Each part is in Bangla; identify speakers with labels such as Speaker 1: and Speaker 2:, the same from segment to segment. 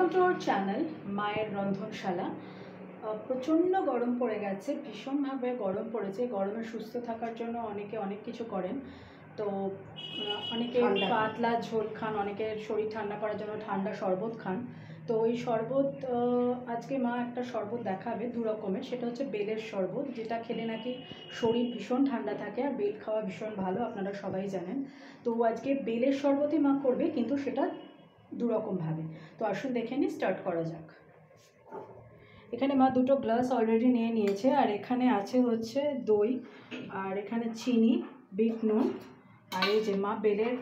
Speaker 1: ওয়েলকাম টু আওয়ার চ্যানেল মায়ের রন্ধনশালা। প্রচণ্ড গরম পড়ে গেছে, ভীষণভাবে গরম পড়েছে। গরমে সুস্থ থাকার জন্য অনেকে অনেক কিছু করেন। তো অনেকে পাতলা ঝোল খান, অনেকের শরীর ঠান্ডা করার জন্য ঠান্ডা শরবত খান। তো ওই শরবত আজকে মা একটা শরবত দেখাবে দু রকমের। সেটা হচ্ছে বেলের শরবত, যেটা খেলে নাকি শরীর ভীষণ ঠান্ডা থাকে, আর বেল খাওয়া ভীষণ ভালো, আপনারা সবাই জানেন। তো আজকে বেলের শরবতই মা করবে, কিন্তু সেটা দুরকমভাবে। তো আসুন দেখে নিই, স্টার্ট করা যাক। এখানে মা দুটো গ্লাস অলরেডি নিয়ে নিয়েছে, আর এখানে আছে হচ্ছে দই, আর এখানে চিনি, বিট নুন, আর এই যে মা বেলের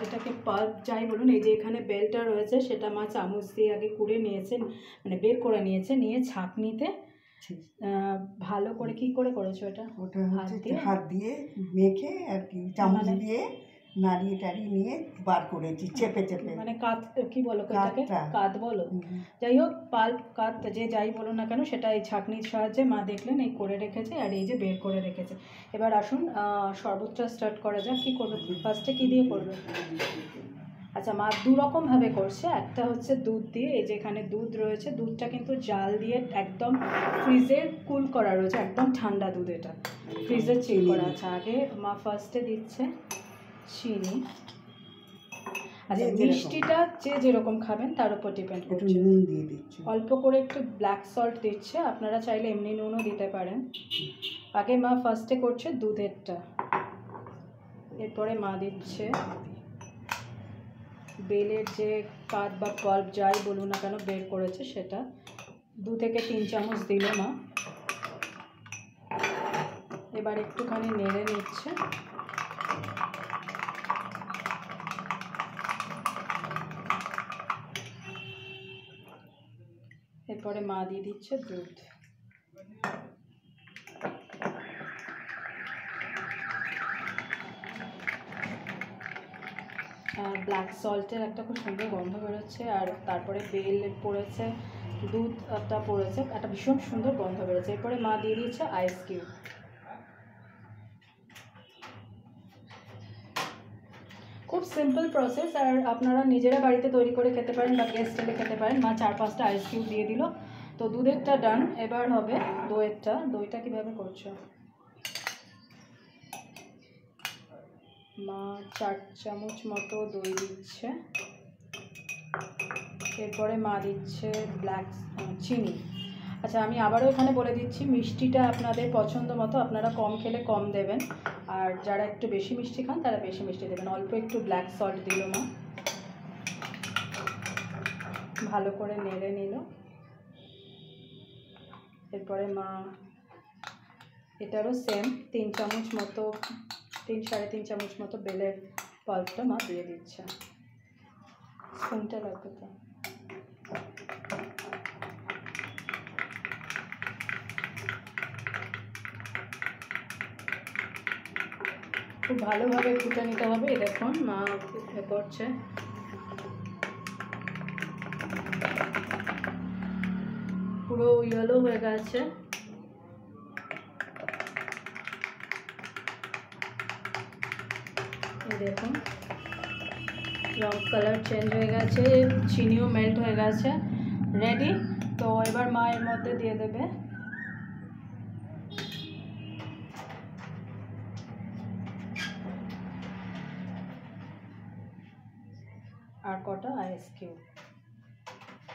Speaker 1: এটাকে পাল্প যাই বলুন, এই যে এখানে বেলটা রয়েছে সেটা মা চামচ দিয়ে আগে কুড়ে নিয়েছেন, মানে বের করে নিয়েছে, নিয়ে ছাঁকনিতে ভালো করে কি করে করেছো এটা?
Speaker 2: ওটা হাত দিয়ে মেখে আর কি চামচ দিয়ে নাড়িয়ে টাড়িয়ে নিয়ে বার করেছি চেপে চেপে,
Speaker 1: মানে কাত কি বলো এটাকে, কাত বলো, যাই হোক পাল্প কাত যে যাই বলো না কেন, সেটা এই ছাঁকনির সাহায্যে মা দেখলেন এই করে রেখেছে, আর এই যে বের করে রেখেছে। এবার আসুন শরবতটা স্টার্ট করা যাক। কী করবে ফার্স্টে, কী দিয়ে করবে? আচ্ছা, মা দু রকমভাবে করছে। একটা হচ্ছে দুধ দিয়ে, এই যে এখানে দুধ রয়েছে, দুধটা কিন্তু জাল দিয়ে একদম ফ্রিজে কুল করা রয়েছে, একদম ঠান্ডা দুধ, এটা ফ্রিজে চিল করা আছে। আগে মা ফার্স্টে দিচ্ছে চিনি। আচ্ছা, মিষ্টিটা যে যেরকম খাবেন তার উপর ডিপেন্ড করছে।
Speaker 2: নুন দিয়ে দিচ্ছি,
Speaker 1: অল্প করে একটু ব্ল্যাক সল্ট দিচ্ছে, আপনারা চাইলে এমনি নুনও দিতে পারেন। আগে মা ফার্স্টে করছে দুধেরটা, এরপরে মা দিচ্ছে বেলের যে কাঠ বা পাল্প যাই বলুন না কেন বের করেছে, সেটা 2 থেকে 3 চামচ দিল মা। এবার একটুখানি নেড়ে নিচ্ছে। এরপরে মা দিয়ে দিচ্ছে দুধ। ব্ল্যাক সল্টের একটা খুব সুন্দর গন্ধ বেরোচ্ছে, আর তারপরে বেল পড়েছে, দুধটা পড়েছে, একটা ভীষণ সুন্দর গন্ধ বেরোচ্ছে। এরপরে মা দিয়ে দিচ্ছে আইস কিউব। খুব সিম্পল প্রসেস, আর আপনারা নিজেরা বাড়িতে তৈরি করে খেতে পারেন বা গেস্ট এলে খেতে পারেন। মা 4-5টা আইস কিউব দিয়ে দিল। তো দুধেরটা ডান, এবার হবে দইয়েরটা। দইটা কীভাবে করছো? মা 4 চামচ মতো দই দিচ্ছে। এরপরে মা দিচ্ছে চিনি। আচ্ছা, আমি আবারও এখানে বলে দিচ্ছি, মিষ্টিটা আপনাদের পছন্দ মতো, আপনারা কম খেলে কম দেবেন, আর যারা একটু বেশি মিষ্টি খান তারা বেশি মিষ্টি দেবেন। অল্প একটু ব্ল্যাক সল্ট দিল মা, ভালো করে নেড়ে নিল। এরপরে মা এটারও সেম 3 চামচ মতো, 3-3.5 চামচ মতো বেলের পাল্পটা মা দিয়ে দিচ্ছে। স্পুনটা লাগবে তো। খুব ভালোভাবে ফুটে নিতে হবে। দেখুন মা করছে, পুরো ইয়েলো হয়ে গেছে। দেখুন রং কালার চেঞ্জ হয়ে গেছে, চিনিও মেল্ট হয়ে গেছে, রেডি। তো এবার মা এর মধ্যে দিয়ে দেবে আর কটা আইস কিউব।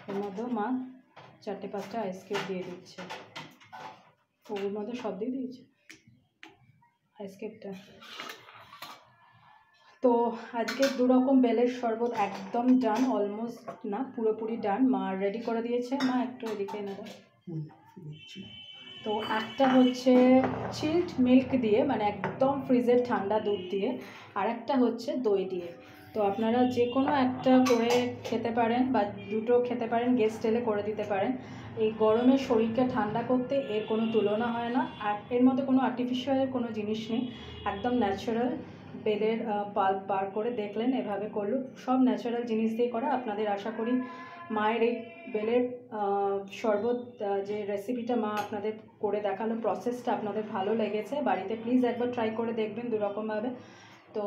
Speaker 1: এর মধ্যেও মা 4-5টা আইস কিউব দিয়ে দিচ্ছে। ওর মধ্যে সব দিয়ে দিয়েছে আইস কিউবটা। তো আজকে দু রকম বেলের শরবত একদম ডান, অলমোস্ট না পুরোপুরি ডান। মা রেডি করে দিয়েছে। মা একটু এদিকে নেবে। তো একটা হচ্ছে চিল্ড মিল্ক দিয়ে, মানে একদম ফ্রিজের ঠান্ডা দুধ দিয়ে, আর একটা হচ্ছে দই দিয়ে। তো আপনারা যে কোনো একটা করে খেতে পারেন বা দুটো খেতে পারেন, গেস্ট এলে করে দিতে পারেন। এই গরমে শরীরকে ঠান্ডা করতে এর কোনো তুলনা হয় না, আর এর মধ্যে কোনো আর্টিফিশিয়াল কোনো জিনিস নেই, একদম ন্যাচারাল। বেলের পাল্প বার করে দেখলেন, এভাবে করলো, সব ন্যাচারাল জিনিস দিয়ে করা। আপনাদের আশা করি মায়ের এই বেলের শরবত যে রেসিপিটা মা আপনাদের করে দেখালো, প্রসেসটা আপনাদের ভালো লেগেছে। বাড়িতে প্লিজ একবার ট্রাই করে দেখবেন দুরকমভাবে। তো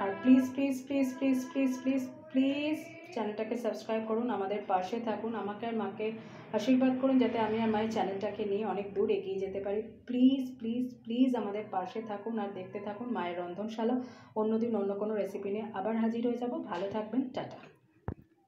Speaker 1: আর please please please please please please please চ্যানেলটাকে সাবস্ক্রাইব করুন, আমাদের পাশে থাকুন, আমাকে আর মাকে আশীর্বাদ করুন যাতে আমি আর মায়ের চ্যানেলটাকে নিয়ে অনেক দূর এগিয়ে যেতে পারি। প্লিজ প্লিজ প্লিজ আমাদের পাশে থাকুন আর দেখতে থাকুন মায়ের রন্ধনশালা। অন্যদিন অন্য কোনো রেসিপি নিয়ে আবার হাজির হয়ে যাব। ভালো থাকবেন, টাটা।